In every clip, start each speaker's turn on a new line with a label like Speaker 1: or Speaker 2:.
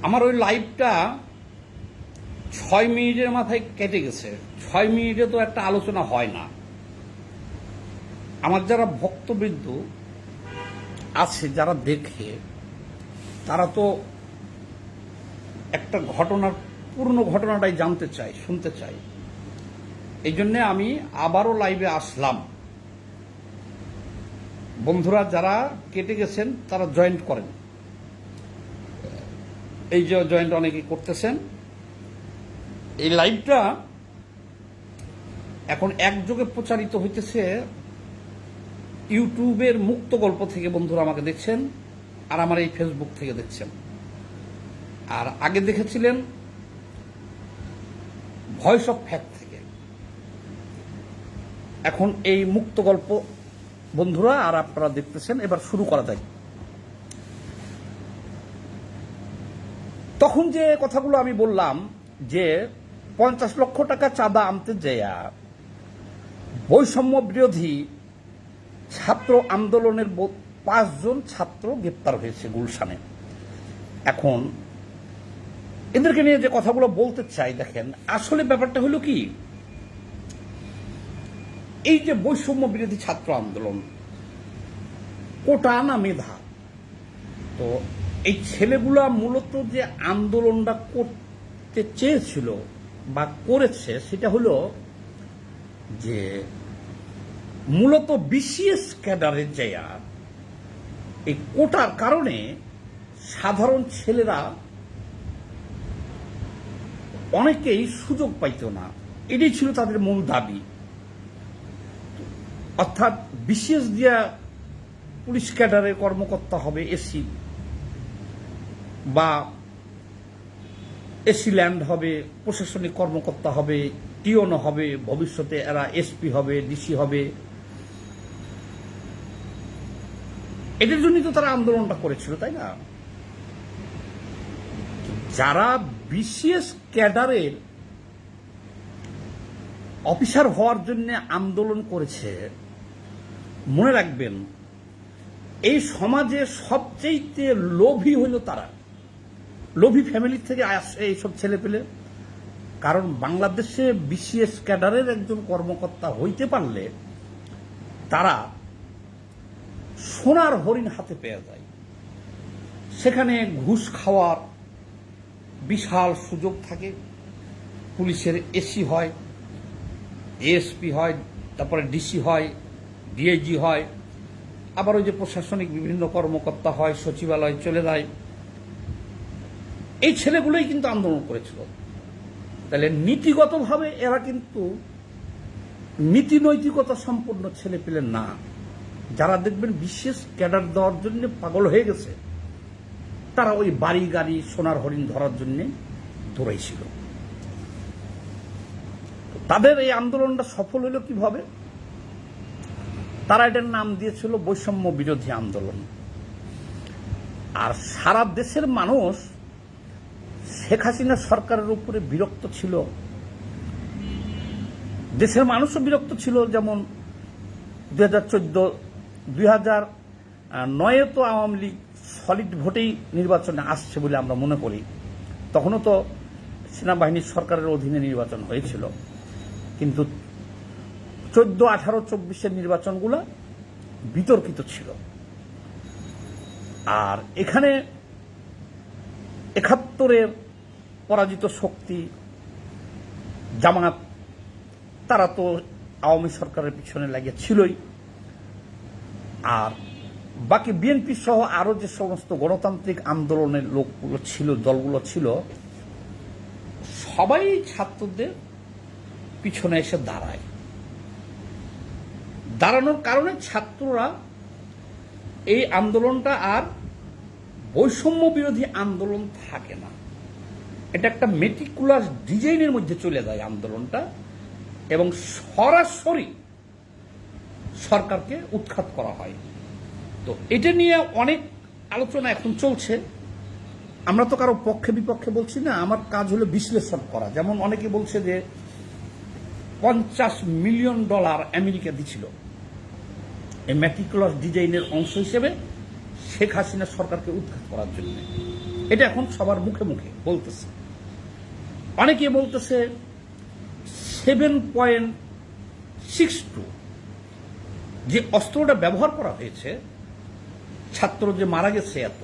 Speaker 1: আমার ওই লাইভটা 6 মিনিটের মাথায় কেটে গেছে। 6 মিনিটে তো একটা আলোচনা হয় না। আমার যারা ভক্তবৃন্দ আছে, যারা দেখে, তারা তো একটা ঘটনার পূর্ণ ঘটনাটাই জানতে চায়, শুনতে চায়। এই জন্যে আমি আবারও লাইভে আসলাম। বন্ধুরা যারা কেটে গেছেন তারা জয়েন্ট করেন। এই যে জয়েন্ট অনেকেই করতেছেন। এই লাইভটা এখন একযোগে প্রচারিত হইতেছে ইউটিউবের মুক্ত গল্প থেকে। বন্ধুরা আমাকে দেখছেন, আর আমার এই ফেসবুক থেকে দেখছেন। আর আগে দেখেছিলেন ভয়েস অফ ফ্যাক্ট থেকে। এখন এই মুক্ত গল্প বন্ধুরা আর আপনারা দেখতেছেন। এবার শুরু করা যায়। তখন যে কথাগুলো আমি বললাম যে 50 লক্ষ টাকা চাঁদা আনতে যাইয়া বৈষম্য বিরোধী ছাত্র আন্দোলনের 5 জন ছাত্র গ্রেপ্তার হয়েছে গুলশানে। এখন এদেরকে নিয়ে যে কথাগুলো বলতে চাই, দেখেন আসলে ব্যাপারটা হলো কি, এই যে বৈষম্য বিরোধী ছাত্র আন্দোলন, কোটা না মেধা, তো এই ছেলেগুলা মূলত যে আন্দোলনটা করতে চেয়েছিল বা করেছে সেটা হলো যে মূলত বিসিএস ক্যাডারের জায়গা এই কোটার কারণে সাধারণ ছেলেরা অনেকেই সুযোগ পাইত না। এটাই ছিল তাদের মূল দাবি। অর্থাৎ বিসিএস দিয়া পুলিশ ক্যাডারের কর্মকর্তা হবে এসি, বা এসি ল্যান্ড হবে, প্রশাসনিক কর্মকর্তা হবে, টিওনো হবে, ভবিষ্যতে এরা এসপি হবে, ডিসি হবে। এদের জন্যই তো তারা আন্দোলনটা করেছিল, তাই না? যারা বিসিএস ক্যাডারের অফিসার হওয়ার জন্য আন্দোলন করেছে, মনে রাখবেন এই সমাজে সবচেয়ে লোভী হইল তারা। লোভী ফ্যামিলি থেকে আসে এইসব ছেলে পেলে। কারণ বাংলাদেশে বিসিএস ক্যাডারের একজন কর্মকর্তা হইতে পারলে তারা সোনার হরিণ হাতে পেয়ে যায়। সেখানে ঘুষ খাওয়ার বিশাল সুযোগ থাকে। পুলিশের এসি হয়, এএসপি হয়, তারপরে ডিসি হয়, ডিআইজি হয়, আবার ওই যে প্রশাসনিক বিভিন্ন কর্মকর্তা হয়, সচিবালয় চলে যায়। এই ছেলেগুলোই কিন্তু আন্দোলন করেছিল। তাহলে নীতিগতভাবে এরা কিন্তু নীতি নৈতিকতা সম্পন্ন ছেলে পেলে না। যারা দেখবেন বিশেষ ক্যাডার দেওয়ার জন্য পাগল হয়ে গেছে, তারা ওই বাড়ি গাড়ি সোনার হরিণ ধরার জন্য দৌড়াইছিল। তাদের এই আন্দোলনটা সফল হলো কিভাবে? তারা এটার নাম দিয়েছিল বৈষম্য বিরোধী আন্দোলন। আর সারা দেশের মানুষ শেখ হাসিনা সরকারের উপরে বিরক্ত ছিল। দেশের মানুষও বিরক্ত ছিল। যেমন 2014, 2009 তো আওয়ামী লীগ সলিড ভোটেই নির্বাচনে আসছে বলে আমরা মনে করি। তখনও তো সেনাবাহিনীর সরকারের অধীনে নির্বাচন হয়েছিল। কিন্তু 14, 18, 24-এর নির্বাচনগুলো বিতর্কিত ছিল। আর এখানে 71-এর পরাজিত শক্তি জামাত, তারা তো আওয়ামী সরকারের পিছনে লাগিয়েছিলই। আর বাকি বিএনপি সহ আরো যে সমস্ত গণতান্ত্রিক আন্দোলনের লোকগুলো ছিল, দলগুলো ছিল, সবাই ছাত্রদের পিছনে এসে দাঁড়ায়। দাঁড়ানোর কারণে ছাত্ররা এই আন্দোলনটা আর বৈষম্য বিরোধী আন্দোলন থাকে না। এটা একটা মেটিকুলাস ডিজাইনের মধ্যে চলে যায় আন্দোলনটা, এবং সরাসরি সরকারকে উৎখাত করা হয়। তো এটা নিয়ে অনেক আলোচনা এখন চলছে। আমরা তো কারো পক্ষে বিপক্ষে বলছি না, আমার কাজ হলো বিশ্লেষণ করা। যেমন অনেকে বলছে যে $50 মিলিয়ন আমেরিকা দিছিল এই মেটিকুলাস ডিজাইনের অংশ হিসেবে। শেখ হাসিনা সরকারকে উৎখাত করার জন্য। এটা এখন সবার মুখে মুখে বলতেছে। অনেকে বলতেছে 7.62 যে অস্ত্রটা ব্যবহার করা হয়েছে, ছাত্র যে মারা গেছে এত,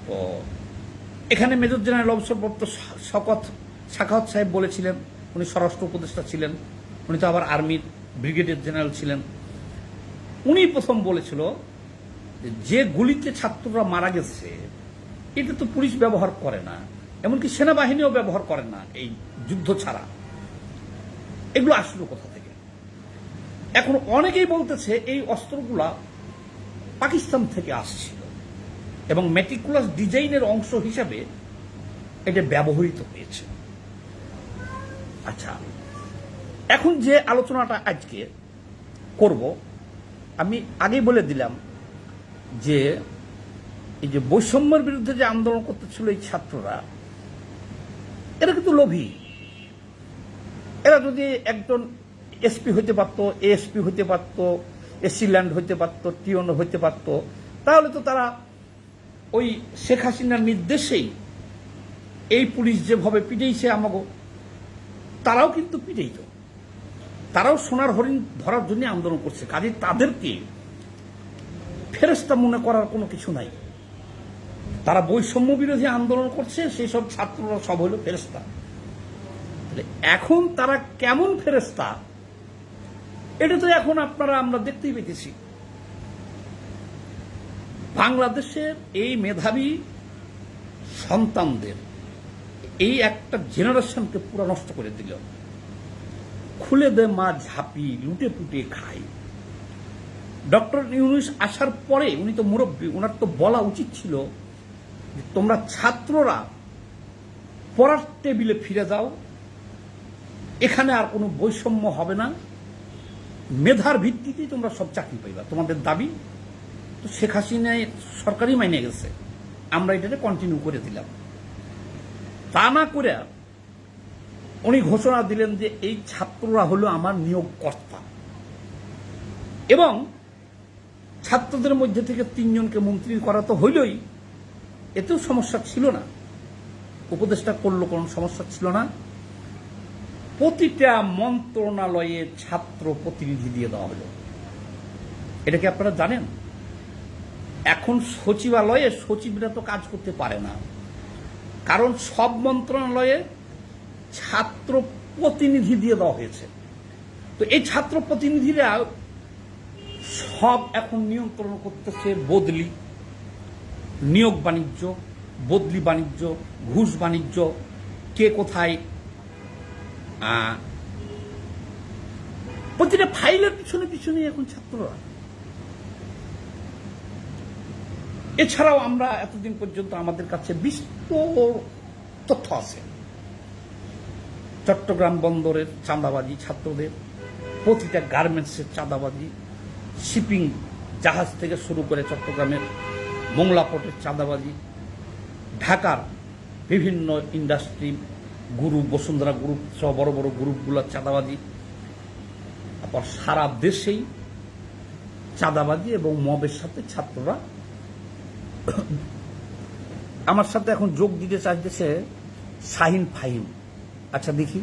Speaker 1: তো এখানে মেজর জেনারেল অবসরপ্রাপ্ত সাখাওয়াত সাহেব বলেছিলেন, উনি স্বরাষ্ট্র উপদেষ্টা ছিলেন, উনি তো আবার আর্মির ব্রিগেডিয়ার জেনারেল ছিলেন। উনি প্রথম বলেছিল যে গুলিতে ছাত্ররা মারা গেছে এটা তো পুলিশ ব্যবহার করে না, এমনকি সেনাবাহিনীও ব্যবহার করে না এই যুদ্ধ ছাড়া। এগুলো আসলো কোথা থেকে? এখন অনেকেই বলতেছে এই অস্ত্রগুলা পাকিস্তান থেকে আসছিল এবং মেটিকুলাস ডিজাইনের অংশ হিসাবে এটা ব্যবহৃত হয়েছে। আচ্ছা, এখন যে আলোচনাটা আজকে করব, আমি আগেই বলে দিলাম যে এই যে বৈষম্যের বিরুদ্ধে যে আন্দোলন করতেছিল এই ছাত্ররা, এরা কিন্তু লোভী। এরা যদি একজন এসপি হইতে পারতো, এএসপি হইতে পারতো, এসি ল্যান্ড হইতে পারতো, টিওন হইতে পারতো, তাহলে তো তারা ওই শেখ হাসিনার নির্দেশেই এই পুলিশ যেভাবে পিটেইছে আমাগো, তারাও কিন্তু পিটেইত। তারাও সোনার হরিণ ধরার জন্য আন্দোলন করছে। কাজে তাদেরকে ফেরেস্তা মনে করার কোনো কিছু নাই। তারা বৈষম্য বিরোধী আন্দোলন করছে, সেই সব ছাত্ররা সব হইল ফেরেস্তা। এখন তারা কেমন ফেরেস্তা এটা তো এখন আমরা দেখতেই পেতেছি। বাংলাদেশের এই মেধাবী সন্তানদের এই একটা জেনারেশনকে পুরো নষ্ট করে দিল। খুলে দে মা ঝাঁপি, লুটে পুটে খাই। ডক্টর ইউনূস আসার পরে উনি তো মুরব্বী, ওনার তো বলা উচিত ছিল যে তোমরা ছাত্ররা পড়ার টেবিলে ফিরে যাও, এখানে আর কোনো বৈষম্য হবে না, মেধার ভিত্তিতেই তোমরা সব চাকরি পাইবা, তোমাদের দাবি তো শেখ হাসিনা সরকারই মাইনে গেছে, আমরা এটাকে কন্টিনিউ করে দিলাম। তা না করে উনি ঘোষণা দিলেন যে এই ছাত্ররা হলো আমার নিয়োগকর্তা, এবং ছাত্রদের মধ্যে থেকে 3 জনকে মন্ত্রী করা তো হইলই, এতেও সমস্যা ছিল না। উপদেষ্টা করলো, কোনো সমস্যা ছিল না। প্রতিটা মন্ত্রণালয়ে ছাত্র প্রতিনিধি দিয়ে দেওয়া হলো। এটা কি আপনারা জানেন? এখন সচিবালয়ে সচিবরা তো কাজ করতে পারে না, কারণ সব মন্ত্রণালয়ে ছাত্র প্রতিনিধি দিয়ে দেওয়া হয়েছে। তো এই ছাত্র প্রতিনিধিরা সব এখন নিয়ন্ত্রণ করতেছে বদলি, নিয়োগ বাণিজ্য, বদলি বাণিজ্য, ঘুষ বাণিজ্য, কে কোথায়। প্রতিটা ফাইলের পিছনে পিছনে এখন ছাত্ররা। এছাড়াও আমরা এতদিন পর্যন্ত আমাদের কাছে বিস্তর তথ্য আছে। চট্টগ্রাম বন্দরের চাঁদাবাজি ছাত্রদের, প্রতিটা গার্মেন্টসের চাঁদাবাজি, শিপিং জাহাজ থেকে শুরু করে চট্টগ্রামের মোংলা পোর্টের চাঁদাবাজি, ঢাকার বিভিন্ন ইন্ডাস্ট্রি গ্রুপ, বসুন্ধরা গ্রুপ সহ বড় বড় গ্রুপগুলোর চাঁদাবাজি, তারপর সারা দেশেই চাঁদাবাজি এবং মবের সাথে ছাত্ররা। আমার সাথে এখন যোগ দিতে চাইতেছে শাহিন ফাহিম। আচ্ছা দেখি,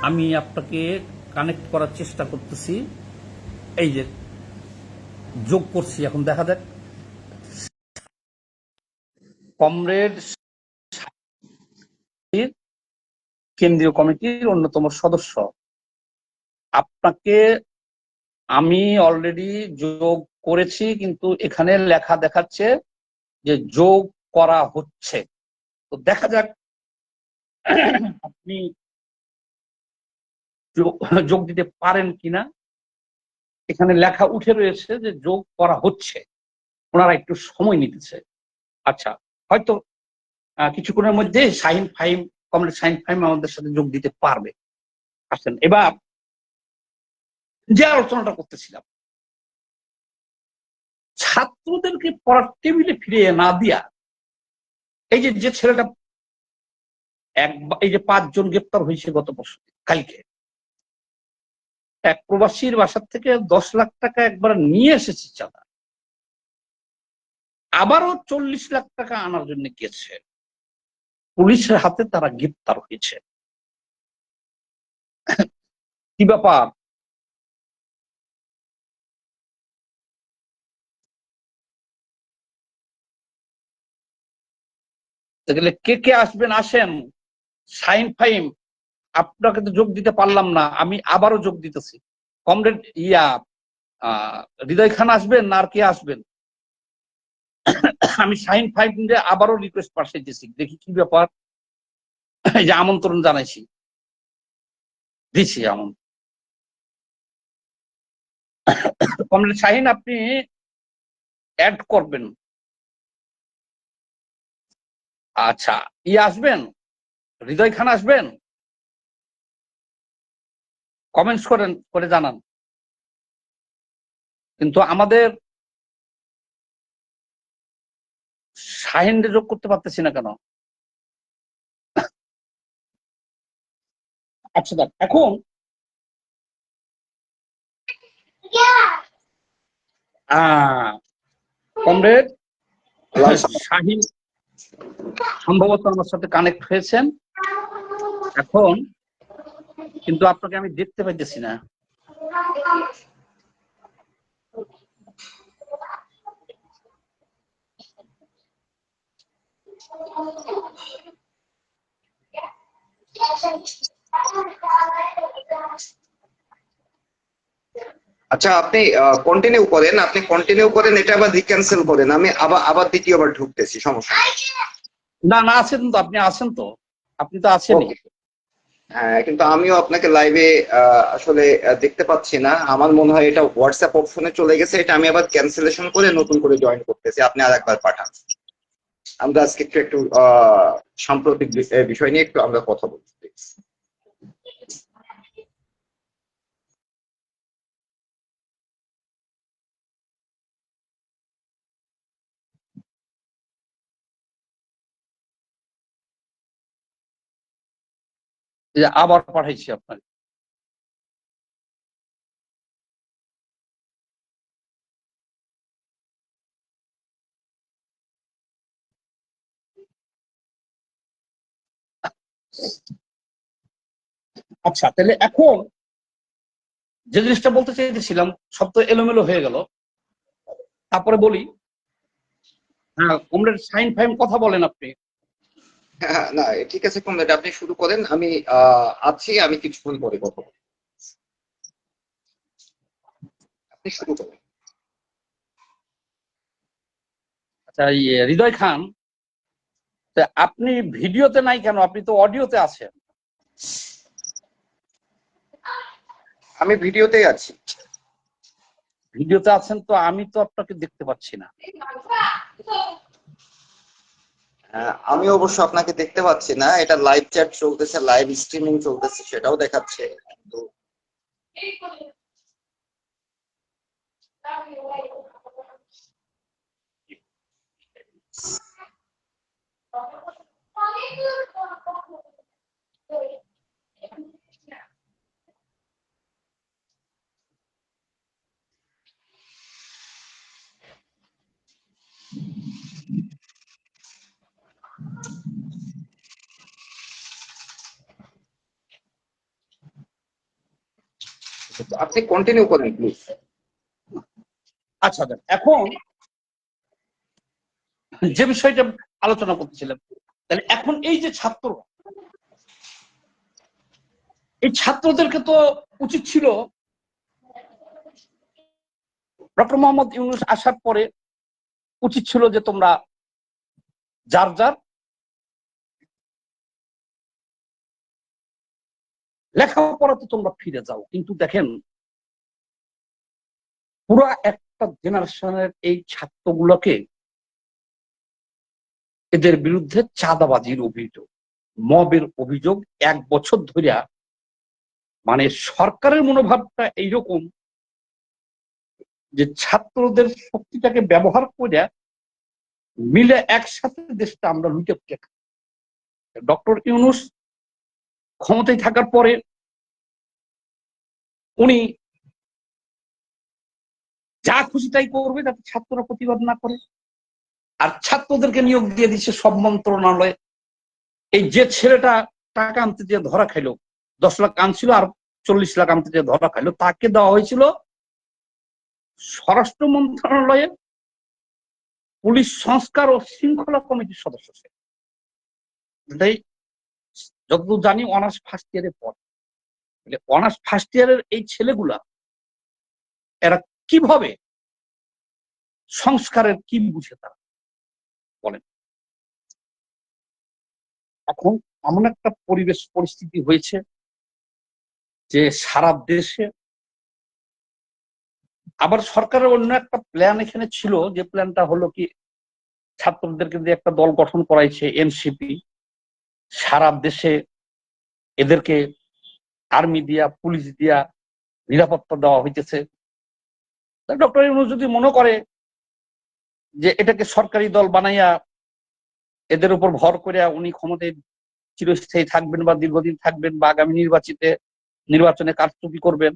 Speaker 1: আমি আপনাকে কানেক্ট করার চেষ্টা করতেছি। এই যে যোগ করছি, এখন দেখা যাক। কমরেড কেন্দ্রীয় কমিটির অন্যতম সদস্য, আপনাকে আমি অলরেডি যোগ করেছি, কিন্তু এখানে লেখা দেখাচ্ছে যে যোগ করা হচ্ছে। তো দেখা যাক আপনি যোগ দিতে পারেন কিনা। এখানে লেখা উঠে রয়েছে যে যোগ করা হচ্ছে, ওনারা একটু সময় নিতেছে। আচ্ছা, হয়তো কিছুক্ষণের মধ্যে শাহিন ফাহিম, কমরেড শাহিন ফাহিম আমাদের সাথে যোগ দিতে পারবে। আসেন, এবার যে আলোচনাটা করতেছিলাম, ছাত্রদেরকে পড়ার টেবিলে ফিরিয়ে না দিয়া, এই যে ছেলেটা এই যে 5 জন গ্রেপ্তার হয়েছে গত বছর কালকে, এক প্রবাসীর বাসার থেকে 10 লাখ টাকা একবার নিয়ে এসেছে চাঁদা। আবারও 40 লাখ টাকা আনার জন্য গেছে, পুলিশের হাতে তারা গ্রেপ্তার হয়েছে। কি ব্যাপার? তাহলে কে কে আসবেন আসেন। সাইন ফাইম আপনাকে তো যোগ দিতে পারলাম না, আমি আবারও যোগ দিতেছি। কমরেড হৃদয় খান আসবেন না আর কে আসবেন? আমি সাইন ফাইম আবারও রিকোয়েস্ট পাঠিয়েছি, দেখি কি ব্যাপার। এই যে আমন্ত্রণ জানাইছি, দিছি আমন্ত্রণ। কমরেড শাহিন আপনি অ্যাড করবেন। আচ্ছা, আসবেন, হৃদয় খান আসবেন, কমেন্টস করেন, করে জানান। কিন্তু আমাদের শাহিনকে যোগ করতে পারতেছি না কেন? আচ্ছা দেখ, এখন কমরেড শাহিন সম্ভবত আমার সাথে কানেক্ট হয়েছেন এখন, কিন্তু আপনাকে আমি দেখতে পাইতেছি না।
Speaker 2: আচ্ছা, আপনি কন্টিনিউ করেন, এটা আবার রিক্যান্সেল করেন, আমি আবার আবার দ্বিতীয়বার ঢুকতেছি, সমস্যা নেই।
Speaker 1: না না, আছেন তো, আপনি আছেন তো, আপনি তো আছেনই।
Speaker 2: ওকে। হ্যাঁ, কিন্তু আমিও আপনাকে লাইভে আসলে দেখতে পাচ্ছি না। আমার মনে হয় এটা হোয়াটসঅ্যাপ অপশনে চলে গেছে, এটা আমি আবার ক্যান্সেলেশন করে নতুন করে জয়েন করতেছি, আপনি আর একবার পাঠান। আমরা আজকে একটু একটু সাম্প্রতিক বিষয় নিয়ে একটু আমরা কথা বলছি।
Speaker 1: আবার পাঠাইছি আপনাকে। আচ্ছা, তাহলে এখন যে জিনিসটা বলতে চাইতেছিলাম সব তো এলোমেলো হয়ে গেল, তারপরে বলি। হ্যাঁ, কমরেড সাইন ফাইম কথা বলেন আপনি।
Speaker 2: হ্যাঁ, না ঠিক আছে কমরেড, আপনি শুরু করেন, আমি আছি, আমি কিছুক্ষণ পরে কথা বলবো, আপনি শুরু করেন।
Speaker 1: আচ্ছা, হৃদয় খান, আপনি ভিডিওতে নাই কেন? আপনি তো অডিওতে আছেন।
Speaker 2: আমি ভিডিওতেই আছি।
Speaker 1: ভিডিওতে আছেন তো, আমি তো আপনাকে দেখতে পাচ্ছি না।
Speaker 2: আমি অবশ্য আপনাকে দেখতে পাচ্ছি না, এটা লাইভ চ্যাট চলতেছে, লাইভ স্ট্রিমিং চলতেছে, সেটাও দেখাচ্ছে, কিন্তু আপনি কন্টিনিউ করেন প্লিজ।
Speaker 1: আচ্ছা দেখ, এখন যে বিষয়টা আলোচনা করতেছিলাম, তাহলে এখন এই যে ছাত্র, এই ছাত্রদেরকে তো উচিত ছিল ডক্টর মোহাম্মদ ইউনূস আসার পরে উচিত ছিল যে তোমরা যার যার লেখাপড়াতে তোমরা ফিরে যাও। কিন্তু দেখেন, পুরো একটা জেনারেশনের এই ছাত্রগুলোকে, এদের বিরুদ্ধে চাঁদাবাজির অভিযোগ, মবের অভিযোগ, 1 বছর ধরে, মানে সরকারের মনোভাবটা এইরকম যে ছাত্রদের শক্তিটাকে ব্যবহার করে মিলে একসাথে দেশটা আমরা লুটে পুটে খাই। ডক্টর ইউনূস ক্ষমতায় থাকার পরে উনি যা খুশি তাই করবে, যাতে ছাত্ররা প্রতিবাদ না করে। আর ছাত্রদেরকে নিয়োগ দিয়ে দিচ্ছে সব মন্ত্রণালয়ে। এই যে ছেলেটা টাকা আনতে দিয়ে ধরা খাইলো, 10 লাখ আনছিল আর 40 লাখ আনতে দিয়ে ধরা খাইলো, তাকে দেওয়া হয়েছিল স্বরাষ্ট্র মন্ত্রণালয়ে পুলিশ সংস্কার ও শৃঙ্খলা কমিটির সদস্য। এটাই যতদূর জানি অনার্স ফার্স্ট ইয়ারের পর। অনার্স ফার্স্ট ইয়ারের এই ছেলেগুলা এরা কিভাবে সংস্কারের কি বুঝে তারা বলেন? এখন এমন একটা পরিবেশ পরিস্থিতি হয়েছে যে সারা দেশে, আবার সরকারের অন্য একটা প্ল্যান এখানে ছিল, যে প্ল্যানটা হলো কি ছাত্রদেরকে দিয়ে একটা দল গঠন করাইছে এনসিপি, সারা দেশে এদেরকে আর্মি দিয়া পুলিশ দিয়া নিরাপত্তা দেওয়া হইতেছে। ডক্টর ইউনূস যদি মনে করে যে এটাকে সরকারি দল বানাইয়া এদের উপর ভর করে উনি ক্ষমতায় চিরস্থায়ী থাকবেন বা দীর্ঘদিন থাকবেন বা আগামী নির্বাচনে কারচুপি করবেন,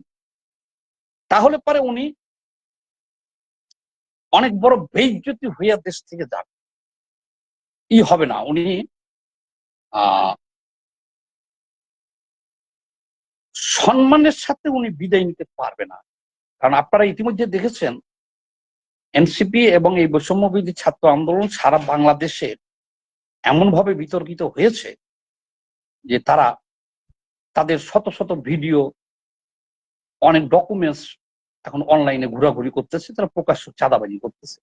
Speaker 1: তাহলে পরে উনি অনেক বড় বেইজ্জতি হইয়া দেশ থেকে যান। হবে না, উনি সম্মানের সাথে উনি বিদায় নিতে পারবে না। কারণ আপনারা ইতিমধ্যে দেখেছেন এনসিপি এবং এই বৈষম্যবিরোধী ছাত্র আন্দোলন সারা বাংলাদেশে এমন ভাবে বিতর্কিত হয়েছে যে তারা তাদের শত শত ভিডিও, অনেক ডকুমেন্টস এখন অনলাইনে ঘোরাঘুরি করতেছে, তারা প্রকাশ্য চাঁদাবাজি করতেছে।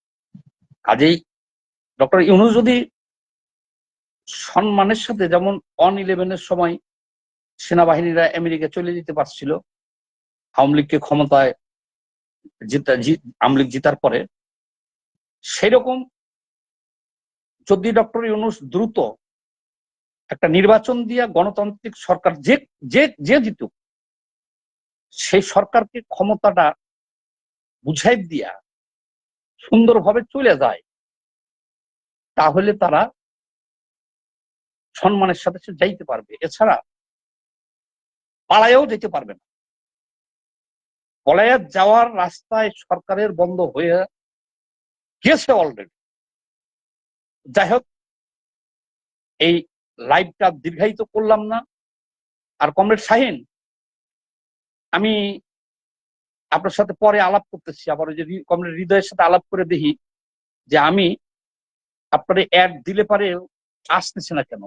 Speaker 1: কাজেই ডক্টর ইউনূস যদি সম্মানের সাথে, যেমন 9/11-এর সময় সেনাবাহিনীরা আমেরিকা চলে যেতে পারছিল আওয়ামী লীগকে ক্ষমতায় আওয়ামী লীগ জিতার পরে, সেরকম যদি ডক্টর ইউনূস দ্রুত একটা নির্বাচন দিয়া গণতান্ত্রিক সরকার যে জিতুক, সেই সরকারকে ক্ষমতাটা বুঝাই দিয়া সুন্দরভাবে চলে যায়, তাহলে তারা সম্মানের সাথে যাইতে পারবে। এছাড়া পালায়েও যেতে পারবে না। পলাইয়া যাওয়ার রাস্তায় সরকারের বন্ধ হয়ে গেছে অলরেডি। যাই হোক, এই লাইভটা দীর্ঘায়িত করলাম না। আর কমরেড শাহীন, আমি আপনার সাথে পরে আলাপ করতেছি, আবার ওই যে কমরেড হৃদয়ের সাথে আলাপ করে দেখি যে আমি আপনার অ্যাড দিলে পারে আসতেছে না কেন।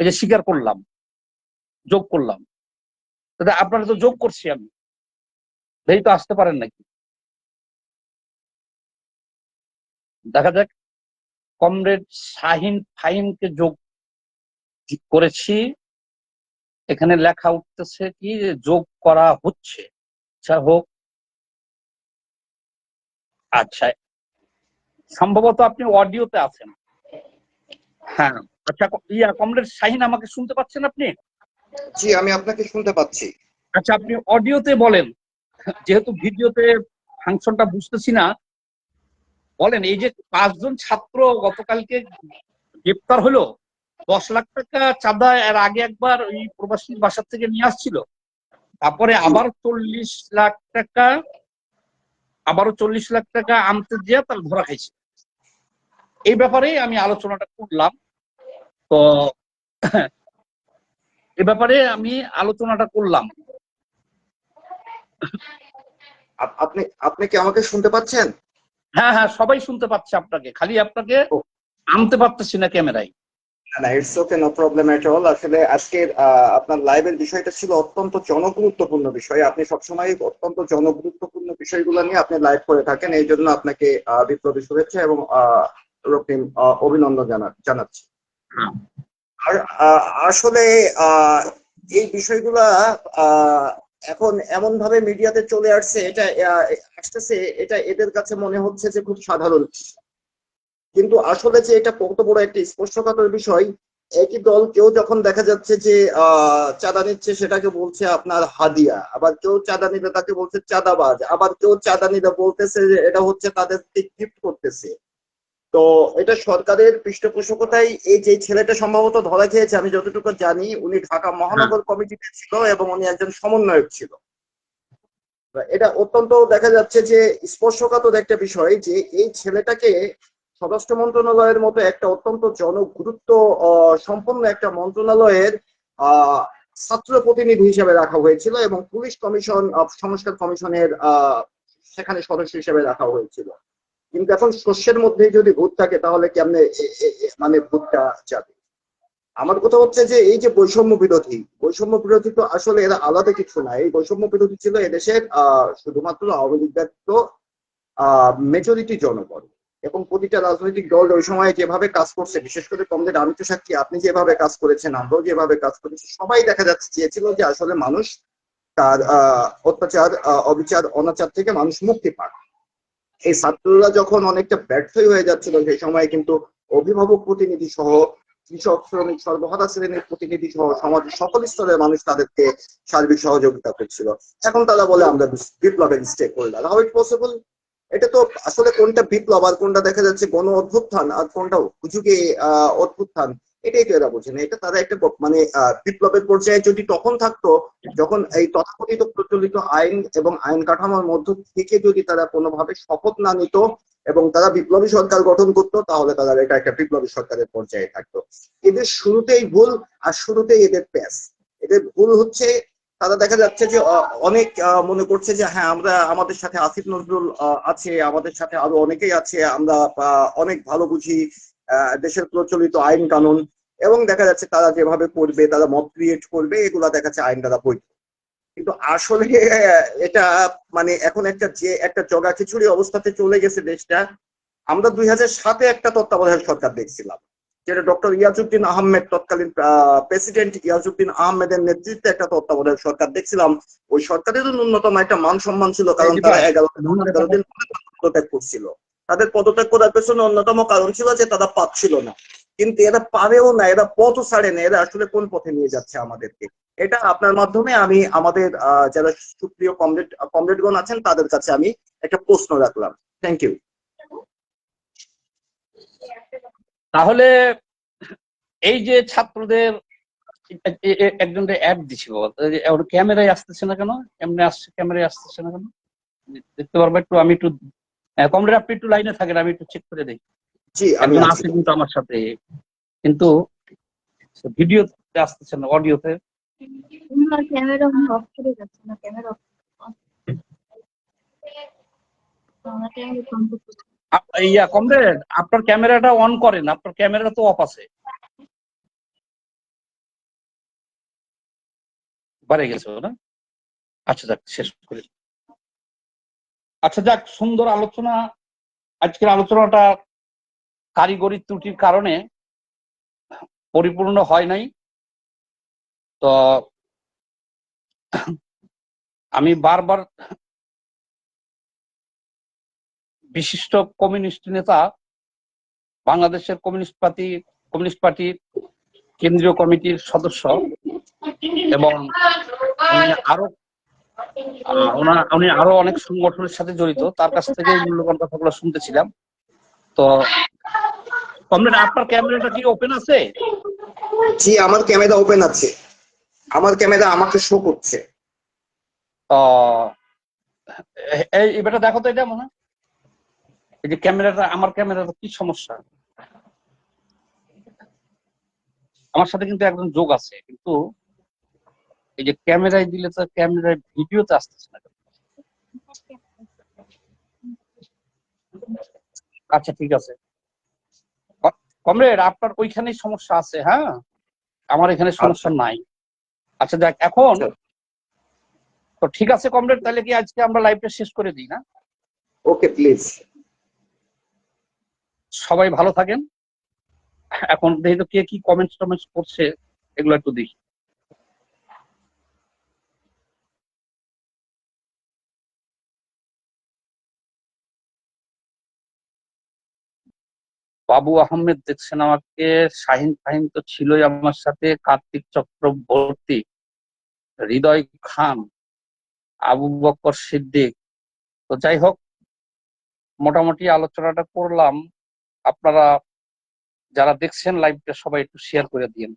Speaker 1: এই যে স্বীকার করলাম, যোগ করলাম, আপনারা তো যোগ করছি আমি, দেখি তো আসতে পারেন নাকি, দেখা যাক। কমরেড শাহীন ফাহিমকে যোগ করেছি, এখানে লেখা উঠতেছে কি যোগ করা হচ্ছে। আচ্ছা হোক। আচ্ছা, সম্ভবত আপনি অডিওতে আছেন। হ্যাঁ, আচ্ছা কমরেড শাহীন, আমাকে শুনতে পাচ্ছেন আপনি?
Speaker 2: জি, আমি আপনাকে শুনতে পাচ্ছি।
Speaker 1: আচ্ছা, আপনি অডিওতে বলেন, যেহেতু ভিডিওতে ফাংশনটা বুঝতেছি না। বলেন, এই যে 5 জন ছাত্র গতকালকে গ্রেপ্তার হলো, 10 লাখ টাকা চাঁদা এর আগে একবার ওই প্রবাসীর বাসা থেকে নিয়ে আসছিল, তারপরে আবারও 40 লাখ টাকা আনতে দিয়ে তার ধরা খাইছে। এই ব্যাপারে আমি আলোচনাটা করলাম। তো এ ব্যাপারে আমি আলোচনাটা করলাম।
Speaker 2: আপনি কি আমাকে শুনতে পাচ্ছেন?
Speaker 1: হ্যাঁ হ্যাঁ, সবাই শুনতে পাচ্ছে আপনাকে, খালি আপনাকে আনতে পারতেছি না ক্যামেরায়।
Speaker 2: না, it's okay, no problem at all. আসলে আজকের আপনার লাইভের বিষয়টা ছিল অত্যন্ত জনগুরুত্বপূর্ণ বিষয়। আপনি সবসময় অত্যন্ত জনগুরুত্বপূর্ণ বিষয়গুলো নিয়ে আপনি লাইভ করে থাকেন, এই জন্য আপনাকে বিপ্লবী শুভেচ্ছা এবং রক্তিম অভিনন্দন জানাচ্ছি। আর আসলে এই বিষয়গুলা এখন এমন ভাবে মিডিয়াতে চলে আসছে, এটা এদের কাছে মনে হচ্ছে যে খুব সাধারণ, কিন্তু আসলে যে এটা কত বড় একটা স্পর্শকাতর বিষয়। একই দল কেউ যখন দেখা যাচ্ছে যে চাঁদা নিচ্ছে, সেটাকে বলছে আপনার হাদিয়া, আবার কেউ চাঁদা নিলে তাকে বলছে চাঁদাবাজ, আবার কেউ চাঁদা নিলে বলতেছে যে এটা হচ্ছে তাদের গিফট করতেছে। তো এটা সরকারের পৃষ্ঠপোষকতায় এই যে ছেলেটা সম্ভবত ধরা খেয়েছে, আমি যতটুকু জানি উনি ঢাকা মহানগর কমিটিতে ছিল এবং উনি একজন সমন্বয়ক ছিল। এটা অত্যন্ত দেখা যাচ্ছে যে স্পর্শকাতর একটা বিষয় যে এই ছেলেটাকে স্বরাষ্ট্র মন্ত্রণালয়ের মতো একটা অত্যন্ত জনগুরুত্ব সম্পন্ন একটা মন্ত্রণালয়ের আহ ছাত্র প্রতিনিধি হিসেবে রাখা হয়েছিল এবং পুলিশ কমিশন সংস্কার কমিশনের সেখানে সদস্য হিসেবে রাখা হয়েছিল। কিন্তু এখন শস্যের মধ্যে যদি ভূত থাকে তাহলে কেমনে মানে ভূতটা যাবে? আমার কথা হচ্ছে যে এই যে বৈষম্য বিরোধী তো আসলে এরা আলাদা কিছু না। এই বৈষম্য বিরোধী ছিল এদেশের শুধুমাত্র আওয়ামী লীগ ব্যতীত মেজরিটি জনগণ এবং প্রতিটা রাজনৈতিক দল ওই সময় যেভাবে কাজ করছে, বিশেষ করে কমরেড আমি তো সাক্ষী, আপনি যেভাবে কাজ করেছেন, আমরাও যেভাবে কাজ করেছি, সবাই দেখা যাচ্ছে চেয়েছিল যে আসলে মানুষ তার অত্যাচার, অবিচার, অনাচার থেকে মানুষ মুক্তি পাক। এই ছাত্ররা যখন অনেকটা ব্যর্থই হয়ে যাচ্ছিল সেই সময় কিন্তু অভিভাবক প্রতিনিধি সহ কৃষক, শ্রমিক, সর্বহারা শ্রেণীর প্রতিনিধি সহ সমাজের সকল স্তরের মানুষ তাদেরকে সার্বিক সহযোগিতা করছিল। এখন তারা বলে আমরা বিপ্লবের stakeholder. How it possible? এটা তো আসলে কোনটা বিপ্লব আর কোনটা দেখা যাচ্ছে গণ অভ্যুত্থান আর কোনটা হুজুগে অভ্যুত্থান, এটাই তো এরা বোঝে না। এটা তারা একটা মানে বিপ্লবের পর্যায়ে যদি তখন থাকতো, যখন এই তথাকথিত প্রচলিত আইন এবং আইন কাঠামোর মধ্য থেকে যদি তারা কোনোভাবে শপথ না নিত এবং তারা বিপ্লবী সরকার গঠন করতো, তাহলে তারা এটা একটা বিপ্লবী সরকারের পর্যায়ে থাকতো। এদের শুরুতেই ভুল আর শুরুতেই এদের প্যাস। এদের ভুল হচ্ছে তারা দেখা যাচ্ছে যে অনেক মনে করছে যে হ্যাঁ আমরা, আমাদের সাথে আসিফ নজরুল আছে, আমাদের সাথে আরো অনেকেই আছে, আমরা অনেক ভালো বুঝি দেশের প্রচলিত আইন কানুন, এবং দেখা যাচ্ছে তারা যেভাবে করবে, তারা মব ক্রিয়েট করবে, এগুলা দেখা যাচ্ছে আইন দ্বারা বৈধ। কিন্তু আসলে এটা মানে এখন একটা জগা খিচুড়ি অবস্থাতে চলে গেছে দেশটা। আমরা 2007-এ একটা তত্ত্বাবধায়ক সরকার দেখছিলাম, যেটা ডক্টর ইয়াজউদ্দিন আহমেদ, তৎকালীন প্রেসিডেন্ট ইয়াজউদ্দিন আহমেদের নেতৃত্বে একটা তত্ত্বাবধায়ক সরকার দেখছিলাম। ওই সরকারেরও ন্যূনতম একটা মান সম্মান ছিল, কারণ তারা 11 দিন পদত্যাগ করছিল। তাদের পদত্যাগ করার পেছনে অন্যতম কারণ ছিল যে তারা পাচ্ছিল না। কিন্তু এরা পারেও না, এরা পথও ছাড়ে না, এরা আসলে কোন পথে নিয়ে যাচ্ছে আমাদেরকে? এটা আপনার মাধ্যমে আমি আমাদের যারা সুপ্রিয় কমরেডগণ আছেন তাদের কাছে আমি একটা প্রশ্ন রাখলাম। Thank you.
Speaker 1: তাহলে এই যে ছাত্রদের একজন অ্যাড দিছিল, ওর ক্যামেরায় আসতেছে না কেন? এমনি আসছে, ক্যামেরায় আসতেছে না কেন? দেখতে পারবো একটু? আমি একটু কমরেড, আপনি একটু লাইনে থাকেন, আমি একটু চেক করে দেখি।
Speaker 2: জি, আমি
Speaker 1: একজন
Speaker 2: আছি।
Speaker 1: আছে কিন্তু আমার সাথে, কিন্তু ভিডিওতে আসতেছে না, অডিওতে।
Speaker 3: ক্যামেরা অফ করে যাচ্ছে না, ক্যামেরা
Speaker 1: ইয়া কমরেড, আপনার ক্যামেরাটা অন করেন, আপনার ক্যামেরা তো অফ আছে। বাড়ে গেছে না? আচ্ছা যাক, শেষ করি। আচ্ছা যাক, সুন্দর আলোচনা। আজকের আলোচনাটা কারিগরি ত্রুটির কারণে পরিপূর্ণ হয় নাই। তো আমি বারবার বিশিষ্ট কমিউনিস্ট নেতা, বাংলাদেশের কমিউনিস্ট পার্টির কেন্দ্রীয় কমিটির সদস্য, এবং উনি আরো অনেক সংগঠনের সাথে জড়িত, তার কাছ থেকে এই মূল্যবান কথাগুলো শুনতেছিলাম। তো কমরেড, আপনার ক্যামেরাটা কি ওপেন আছে?
Speaker 2: জি, আমার ক্যামেরা ওপেন আছে, আমার ক্যামেরা আমাকে শো করছে।
Speaker 1: এই বেটা দেখো তো, এটা মনে হয় এই যে ক্যামেরাটা, আমার ক্যামেরাটা কি সমস্যা? আমার সাথে কিন্তু একজন যোগ আছে, কিন্তু এই যে ক্যামেরায় দিলে তো ক্যামেরায় ভিডিওতে আসতেছে না। আচ্ছা ঠিক আছে কমরেড, আপনার ওইখানেই সমস্যা আছে, হ্যাঁ, আমার এখানে সমস্যা নাই। আচ্ছা দেখ, এখন তো ঠিক আছে কমরেড, তাহলে কি আজকে আমরা লাইভটা শেষ করে দিই না?
Speaker 2: Okay please.
Speaker 1: সবাই ভালো থাকেন। এখন দেখি তো কে কি কমেন্টস করছে, এগুলো একটু দেখি। বাবু আহমেদ দেখছেন আমাকে। শাহিন ফাহিম তো ছিলই আমার সাথে, কার্তিক চক্রবর্তী, হৃদয় খান, আবু বকর সিদ্দিক। তো যাই হোক, মোটামুটি আলোচনাটা করলাম। আপনারা যারা দেখছেন লাইভটা সবাই একটু শেয়ার করে দিন।